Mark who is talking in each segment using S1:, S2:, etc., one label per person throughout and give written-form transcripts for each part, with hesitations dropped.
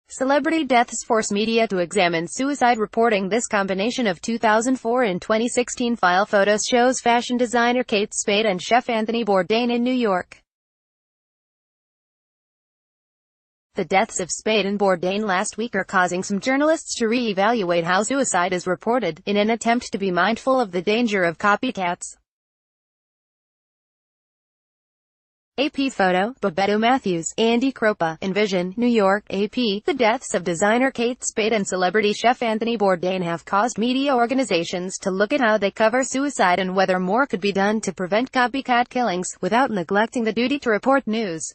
S1: Celebrity deaths force media to examine suicide reporting. This combination of 2004 and 2016 file photos shows fashion designer Kate Spade and chef Anthony Bourdain in New York. The deaths of Spade and Bourdain last week are causing some journalists to re-evaluate how suicide is reported, in an attempt to be mindful of the danger of copycats. AP photo, Babetto Matthews, Andy Croppa, Envision, New York, AP. The deaths of designer Kate Spade and celebrity chef Anthony Bourdain have caused media organizations to look at how they cover suicide and whether more could be done to prevent copycat killings, without neglecting the duty to report news.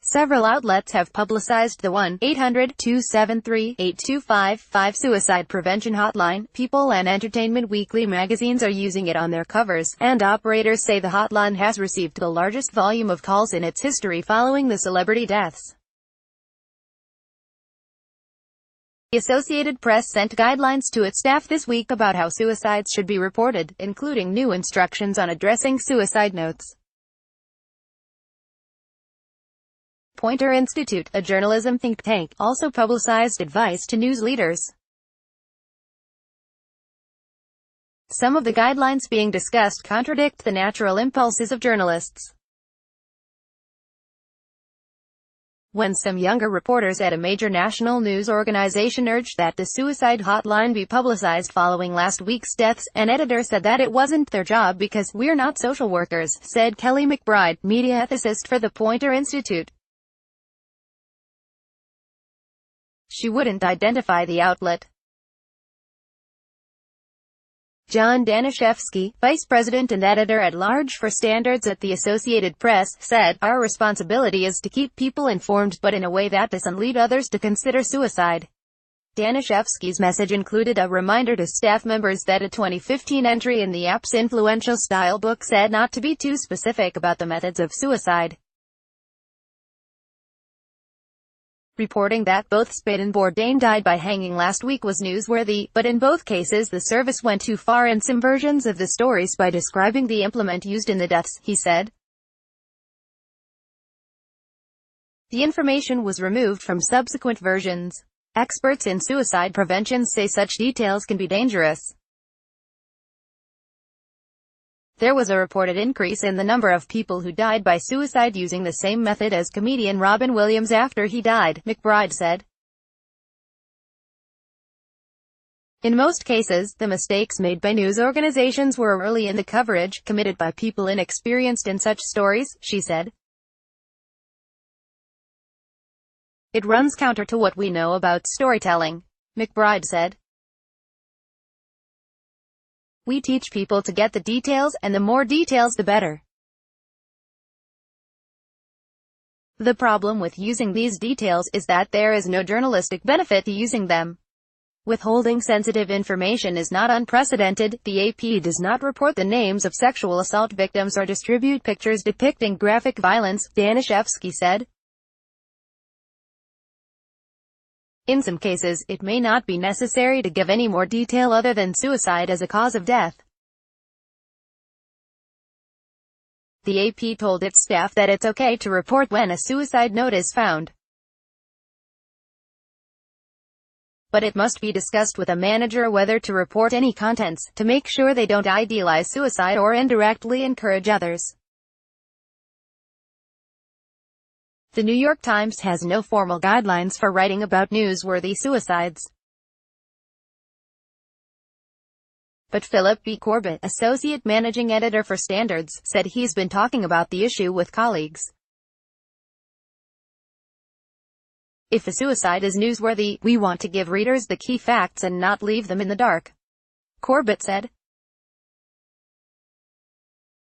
S1: Several outlets have publicized the 1-800-273-8255 suicide prevention hotline. People and Entertainment Weekly magazines are using it on their covers, and operators say the hotline has received the largest volume of calls in its history following the celebrity deaths. The Associated Press sent guidelines to its staff this week about how suicides should be reported, including new instructions on addressing suicide notes. Poynter Institute, a journalism think tank, also publicized advice to news leaders. Some of the guidelines being discussed contradict the natural impulses of journalists. When some younger reporters at a major national news organization urged that the suicide hotline be publicized following last week's deaths, an editor said that it wasn't their job because "we're not social workers," said Kelly McBride, media ethicist for the Poynter Institute. She wouldn't identify the outlet. John Danishefsky, vice president and editor-at-large for Standards at the Associated Press, said, "Our responsibility is to keep people informed, but in a way that doesn't lead others to consider suicide." Danishefsky's message included a reminder to staff members that a 2015 entry in the app's influential style book said not to be too specific about the methods of suicide. Reporting that both Spade and Bourdain died by hanging last week was newsworthy, but in both cases the service went too far in some versions of the stories by describing the implement used in the deaths, he said. The information was removed from subsequent versions. Experts in suicide prevention say such details can be dangerous. There was a reported increase in the number of people who died by suicide using the same method as comedian Robin Williams after he died, McBride said. In most cases, the mistakes made by news organizations were early in the coverage, committed by people inexperienced in such stories, she said. It runs counter to what we know about storytelling, McBride said. We teach people to get the details, and the more details the better. The problem with using these details is that there is no journalistic benefit to using them. Withholding sensitive information is not unprecedented. The AP does not report the names of sexual assault victims or distribute pictures depicting graphic violence, Danishefsky said. In some cases, it may not be necessary to give any more detail other than suicide as a cause of death. The AP told its staff that it's okay to report when a suicide note is found, but it must be discussed with a manager whether to report any contents, to make sure they don't idealize suicide or indirectly encourage others. The New York Times has no formal guidelines for writing about newsworthy suicides. But Philip B. Corbett, associate managing editor for Standards, said he's been talking about the issue with colleagues. If a suicide is newsworthy, we want to give readers the key facts and not leave them in the dark, Corbett said.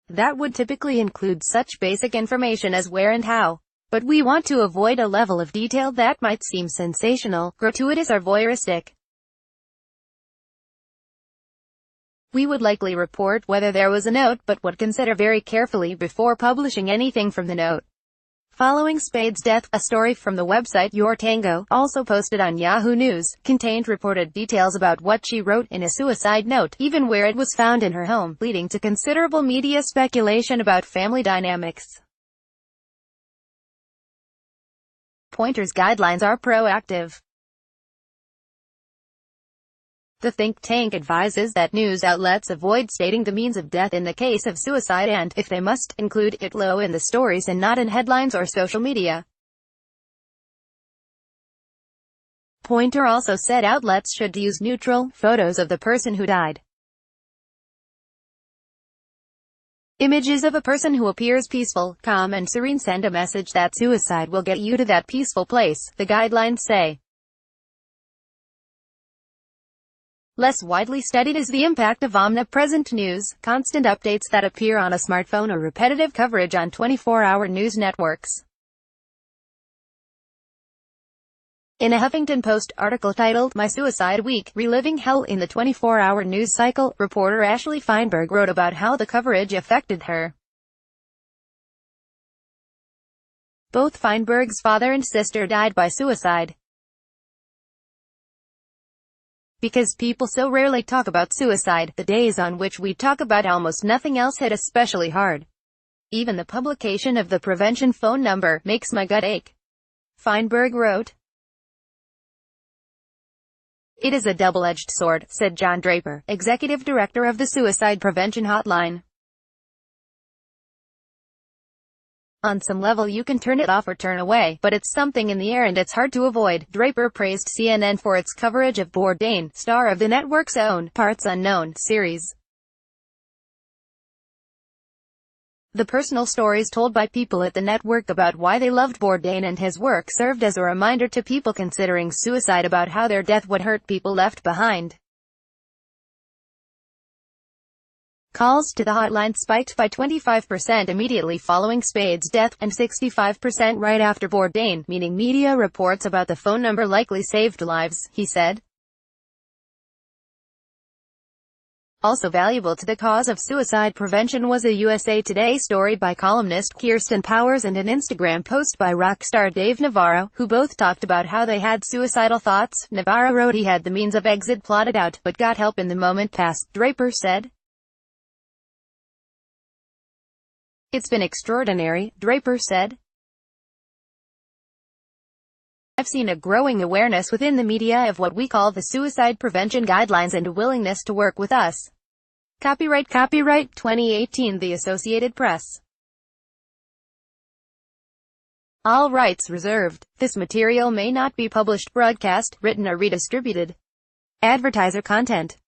S1: That would typically include such basic information as where and how. But we want to avoid a level of detail that might seem sensational, gratuitous or voyeuristic. We would likely report whether there was a note, but would consider very carefully before publishing anything from the note. Following Spade's death, a story from the website Your Tango, also posted on Yahoo News, contained reported details about what she wrote in a suicide note, even where it was found in her home, leading to considerable media speculation about family dynamics. Poynter's guidelines are proactive. The think tank advises that news outlets avoid stating the means of death in the case of suicide and, if they must, include it low in the stories and not in headlines or social media. Poynter also said outlets should use neutral photos of the person who died. Images of a person who appears peaceful, calm and serene send a message that suicide will get you to that peaceful place, the guidelines say. Less widely studied is the impact of omnipresent news, constant updates that appear on a smartphone or repetitive coverage on 24-hour news networks. In a Huffington Post article titled, "My Suicide Week, Reliving Hell in the 24-Hour News Cycle," reporter Ashley Feinberg wrote about how the coverage affected her. Both Feinberg's father and sister died by suicide. Because people so rarely talk about suicide, the days on which we talk about almost nothing else hit especially hard. Even the publication of the prevention phone number makes my gut ache. Feinberg wrote. It is a double-edged sword, said John Draper, executive director of the Suicide Prevention Hotline. On some level you can turn it off or turn away, but it's something in the air and it's hard to avoid. Draper praised CNN for its coverage of Bourdain, star of the network's own Parts Unknown series. The personal stories told by people at the network about why they loved Bourdain and his work served as a reminder to people considering suicide about how their death would hurt people left behind. Calls to the hotline spiked by 25% immediately following Spade's death, and 65% right after Bourdain, meaning media reports about the phone number likely saved lives, he said. Also valuable to the cause of suicide prevention was a USA Today story by columnist Kirsten Powers and an Instagram post by rock star Dave Navarro, who both talked about how they had suicidal thoughts. Navarro wrote he had the means of exit plotted out, but got help in the moment past, Draper said. It's been extraordinary, Draper said. I've seen a growing awareness within the media of what we call the suicide prevention guidelines and a willingness to work with us. Copyright 2018 The Associated Press. All rights reserved. This material may not be published, broadcast, written or redistributed. Advertiser content.